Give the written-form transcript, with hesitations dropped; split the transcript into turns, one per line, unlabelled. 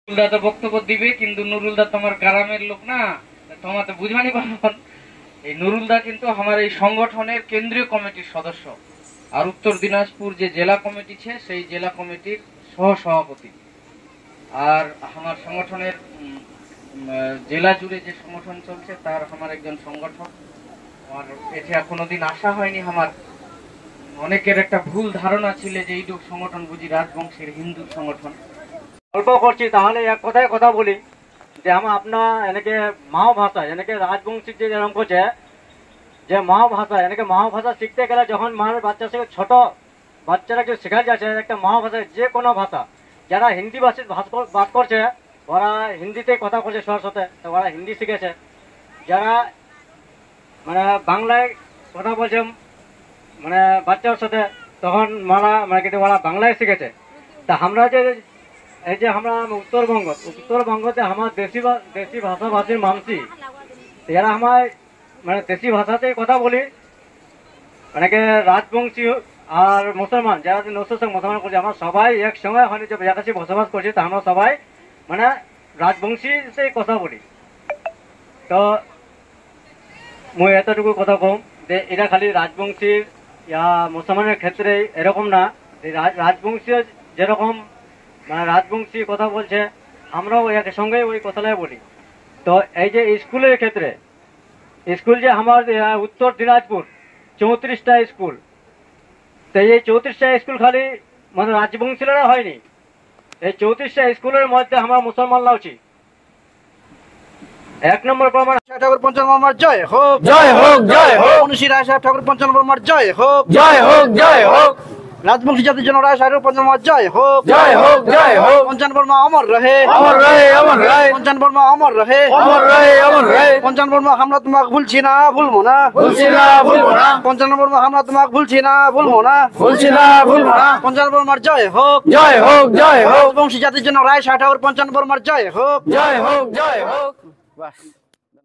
নুরুলদা তো বক্তব্য দিবে, কিন্তু নুরুলদা তোমার গ্রামের লোক না, তোমার তো বুঝবানি পারবেন। এই নুরুলদা কিন্তু আমার এই সংগঠনের কেন্দ্রীয় কমিটির সদস্য, আর উত্তর দিনাজপুর যে জেলা কমিটি ছে সেই জেলা কমিটির সহ সভাপতি। আর আমার সংগঠনের জেলা জুড়ে যে সংগঠন চলছে তার আমার একজন সংগঠক। আর এটা কোনোদিন আশা হয়নি। আমার অনেকের একটা ভুল ধারণা ছিল যে এইটুক সংগঠন বুঝি রাজবংশের হিন্দু সংগঠন।
গল্প করছি তাহলে এক কথায় কথা বলি যে আমার আপনার এনেকে মাও ভাষা এনেকে রাজবংশী যে যেরকম করছে যে মাও ভাষা এনেকে মাও ভাষা শিখতে গেলে যখন মায়ের বাচ্চা থেকে ছোট বাচ্চারা কেউ শেখা যাচ্ছে একটা মাও ভাষা যে কোনো ভাষা, যারা হিন্দি ভাষী বাস করছে ওরা হিন্দিতে কথা বলছে সবার সাথে, ওরা হিন্দি শিখেছে। যারা মানে বাংলায় কথা বলছে মানে বাচ্চার সাথে তখন মারা মানে কিন্তু ওরা বাংলায় শিখেছে। তা আমরা যে এই যে আমরা উত্তরবঙ্গতে আমার দেশি ভাষাভাষীর মানসি, যারা আমার মানে দেশি ভাষাতেই কথা বলি, অনেকে রাজবংশী আর মুসলমান যারা নসর সঙ্গে মুসলমান করছে, আমরা সবাই একসঙ্গে ওখানে যে কাছে বসবাস করছি তা আমরা সবাই মানে রাজবংশীতে কথা বলি। তো মই এতটুকু কথা কম যে এটা খালি রাজবংশীর ইয়া মুসলমানের ক্ষেত্রে এরকম না, রাজবংশী যেরকম মানে রাজবংশী কথা বলছে আমরাও একসঙ্গে ওই কথাটাই বলি। তো এই যে স্কুলের ক্ষেত্রে স্কুল যে আমার উত্তর দিনাজপুর 34টা স্কুল, তো এই 34টা স্কুল খালি মানে রাজবংশীরা হয়নি, এই 34টা স্কুলের মধ্যে আমরা মুসলমানরা আছি। এক নম্বর প্রমাণ
ঠাকুর পঞ্চানন বর্মার জয় হোক,
জয় হোক, জয় হোক,
মনীষী রায় সাহেব ঠাকুর পঞ্চানন বর্মার জয় হোক,
জয় হোক, জয় হোক,
রাজবংশী জাতির জন্য রায় সাহেব পঞ্চানন বর্মার জয় হোক,
জয় হোক, জয় হোক,
পঞ্চানন বর্মা অমর রহে,
অমর রহে, অমর রহে,
পঞ্চানন বর্মা অমর রহে,
অমর রহে, অমর রহে,
পঞ্চানন বর্মা আমরা তোমাকে ভুলছি না ভুলবো না,
ভুলছি না ভুলবো না,
পঞ্চানন বর্মা আমরা তোমাকে ভুলছি না ভুলবো না,
ভুলছি না ভুলবো না,
পঞ্চানন বর্মার জয় হোক,
জয় হোক, জয় হোক,
রাজবংশী জাতির জন্য রায় সাহেব ঠাকুর পঞ্চানন বর্মার জয় হোক,
জয় হোক, জয় হোক।
বাস।